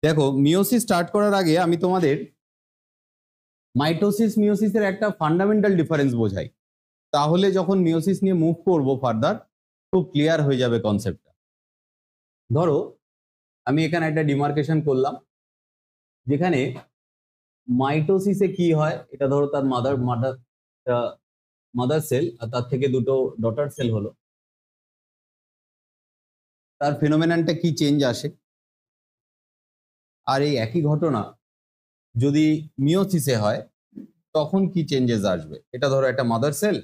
দেখো meiosis start করার আগে আমি তোমাদের মাইটোসিস মিওসিসের একটা ফান্ডামেন্টাল ডিফারেন্স বোঝাই, তাহলে যখন মিওসিস নিয়ে মুভ করব ফার্দার খুব ক্লিয়ার হয়ে যাবে কনসেপ্টটা। ধরো আমি এখানে একটা ডিমার্কেশন করলাম, যেখানে মাইটোসিসে কি হয়, এটা ধরো তার মাদার সেল আর তার থেকে দুটো ডটার সেল হলো, তার ফিনোমেননটা কি চেঞ্জ আসে। আর এই একই ঘটনা যদি মিওসিসে হয় তখন কি চেঞ্জেস আসবে। এটা ধরো একটা mother cell,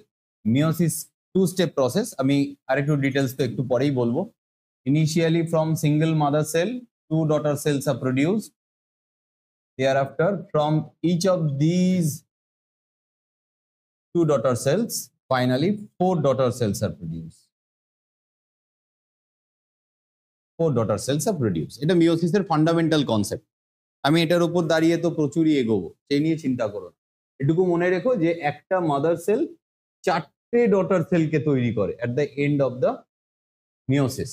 meiosis 2 step process, আমি আরেকটু ডিটেলস তো একটু পরেই বলবো। Initially from single mother cell 2 daughter cells are produced, thereafter from each of these 2 daughter cells finally 4 daughter cells are produced. 4 daughter cells are produced. এটা মিওসিসের fundamental concept. আমি এটার উপর দাঁড়িয়ে তো প্রচুরই এগোবো, সেই নিয়ে চিন্তা করো না। এটুকু মনে রেখো যে একটা মাদার সেল 4টে ডটার সেলকে তৈরি করে at the end of the meiosis,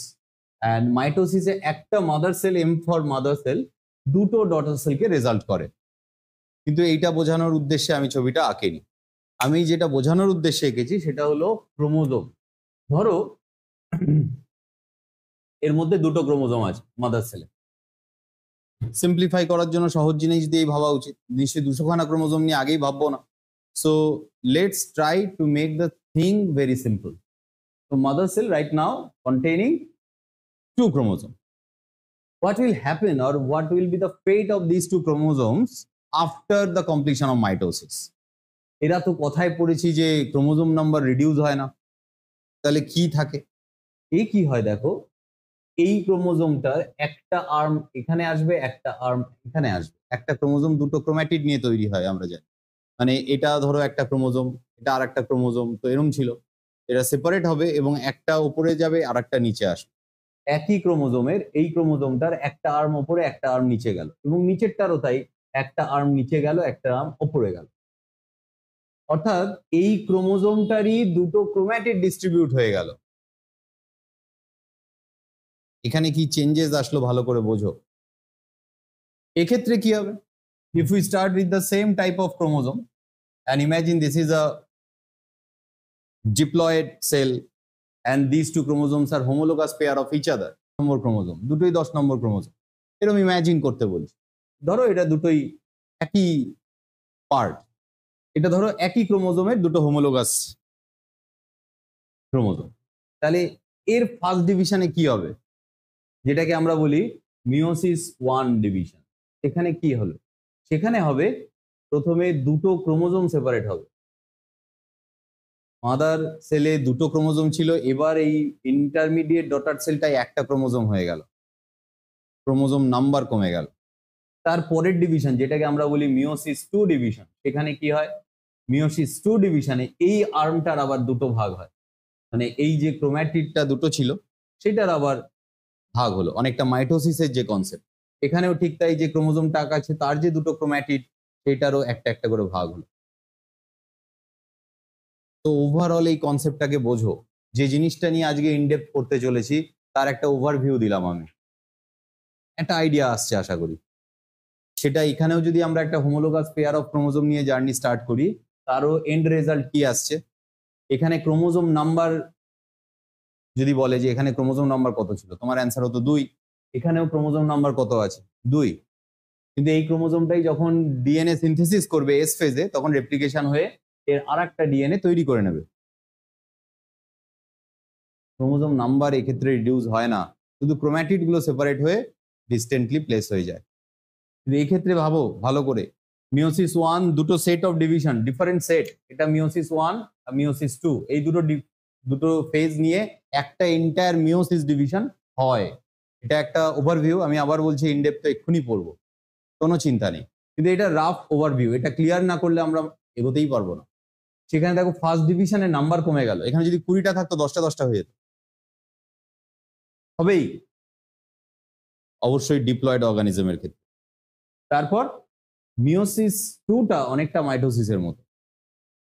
and মাইটোসিসে একটা mother cell M for mother cell দুটো ডটার সেলকে রেজাল্ট করে। কিন্তু এইটা বোঝানোর উদ্দেশ্যে আমি ছবিটা আঁকিনি, আমি যেটা বোঝানোর উদ্দেশ্যে এঁকেছি সেটা হলো ক্রোমোজোম। ধরো এর মধ্যে দুটো ক্রোমোজোম আছে মাদার সেলে, সিম্পলিফাই করার জন্য সহজ জিনিস দিয়েই ভাবা উচিত, নিশ্চয়ই 200খানা ক্রোমোজোম নিয়ে আগেই ভাববো না। So let's try to make the thing very simple. তো mother cell right now containing 2 chromosomes. What will happen or what will be the fate of these 2 chromosomes after the completion of mitosis? এরা তো কথায় পড়েছি যে chromosome number reduce হয় না, তাহলে কি থাকে? এই কি হয় দেখো, এই ক্রোমোজোমটার একটা আর্ম এখানে আসবে, একটা আর্ম এখানে আসবে। একটা ক্রোমোজোম দুটো ক্রোম্যাটিড নিয়ে তৈরি হয় আমরা জানি, মানে এটা ধরো একটা ক্রোমোজোম, এটা আর একটা ক্রোমোজোম, তো এরকম ছিল। এরা সেপারেট হবে এবং একটা উপরে যাবে আর একটা নিচে আসবে। একই ক্রোমোজোমের এই ক্রোমোজোমটার একটা আর্ম উপরে একটা আর্ম নিচে গেল, এবং নিচেরটারও তাই, একটা আর্ম নিচে গেল একটা আর্ম উপরে গেল। অর্থাৎ এই ক্রোমোজোমটারই দুটো ক্রোম্যাটিড ডিস্ট্রিবিউট হয়ে গেল। এখানে কি চেঞ্জেস আসলো ভালো করে বোঝো। এক্ষেত্রে কি হবে, if we start with the same type of chromosome and imagine this is a diploid cell and these 2 chromosomes are homologous pair of each other, number chromosome দুটোই 10 নম্বর ক্রোমোজোম, এরকম ইমাজিন করতে বলছি। ধরো এটা দুটোই একই পার্ট, এটা ধরো একই ক্রোমোজোমের দুটো হোমোলোগাস ক্রোমোজোম, তাহলে এর ফার্স্ট ডিভিশনে কি হবে, যেটাকে আমরা বলি মিওসিস 1 ডিভিশন। এখানে কি হলো, সেখানে হবে প্রথমে দুটো ক্রোমোজোম সেপারেট হবে। মাদার সেলে দুটো ক্রোমোজোম ছিল, এবার এই ইন্টারমিডিয়েট ডটার সেলটাই একটা ক্রোমোজোম হয়ে গেল, ক্রোমোজোম নাম্বার কমে গেল। তার পরের ডিভিশন যেটাকে আমরা বলি মিওসিস 2 ডিভিশন, সেখানে কি হয়, মিওসিস 2 ডিভিশনে এই আর্মটার আবার দুটো ভাগ হয়, মানে এই যে ক্রোম্যাটিডটা দুটো ছিল সেটার আবার ভাগ হলো, অনেকটা মাইটোসিসের যে কনসেপ্ট, এখানেও ঠিক তাই, যে ক্রোমোজোমটা আছে তার যে দুটো ক্রোম্যাটিড সেটারও একটা একটা করে ভাগ হলো। তো ওভারঅল এই কনসেপ্টটাকে বোঝো, যে জিনিসটা নিয়ে আজকে ইনডেপথ করতে চলেছি তার একটা ওভারভিউ দিলাম আমি, একটা আইডিয়া আসছে আশা করি। সেটা এখানেও যদি আমরা একটা হোমোলোগাস পেয়ার অফ ক্রোমোজোম নিয়ে জার্নি স্টার্ট করি, তারও এন্ড রেজাল্ট কি আসছে। এখানে ক্রোমোজোম নাম্বার যদি বলে যে এখানে ক্রোমোজোম নাম্বার কত ছিল, তোমার অ্যান্সার হতো 2। এখানেও ক্রোমোজোম নাম্বার কত আছে, 2। কিন্তু এই ক্রোমোজোমটাই যখন ডিএনএ সিনথেসিস করবে এস ফেজে, তখন রেপ্লিকেশন হয়ে এর আরেকটা ডিএনএ তৈরি করে নেবে। ক্রোমোজোম নাম্বার এক্ষেত্রে রিডিউস হয় না, শুধু ক্রোম্যাটিড গুলো সেপারেট হয়ে ডিস্টেন্টলি প্লেস হয়ে যায়। কিন্তু এই ক্ষেত্রে ভাবো ভালো করে, মিওসিস 1 দুটো set of division, different set, এটা মিওসিস 1 আর মিওসিস 2, এই দুটো ফেজ নিয়ে একটা এন্টায়ার মিওসিস ডিভিশন হয়। এটা একটা ওভারভিউ, আমি আবার বলছি ইনডেপথ এক্ষুনি পড়বো, কোনো চিন্তা নেই। কিন্তু এটা রাফ ওভারভিউ, এটা ক্লিয়ার না করলে আমরা এগোতেই পারবো না। সেখানে দেখো ফার্স্ট ডিভিশনের নাম্বার কমে গেল, এখানে যদি 20টা থাকতো 10টা হয়ে যেত, হবেই অবশ্যই ডিপ্লয়েড অর্গানিজমের ক্ষেত্রে। তারপর মিওসিস 2টা অনেকটা মাইটোসিসের মতো,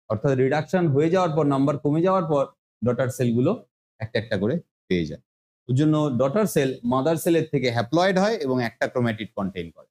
অর্থাৎ রিডাকশন হয়ে যাওয়ার পর, নাম্বার কমে যাওয়ার পর ডটার সেলগুলো একটা একটা করে পেয়ে যায়। ওর জন্য ডটার সেল মাদার সেলের থেকে হ্যাপ্লয়েড হয় এবং একটা ক্রোম্যাটিড কন্টেইন করে।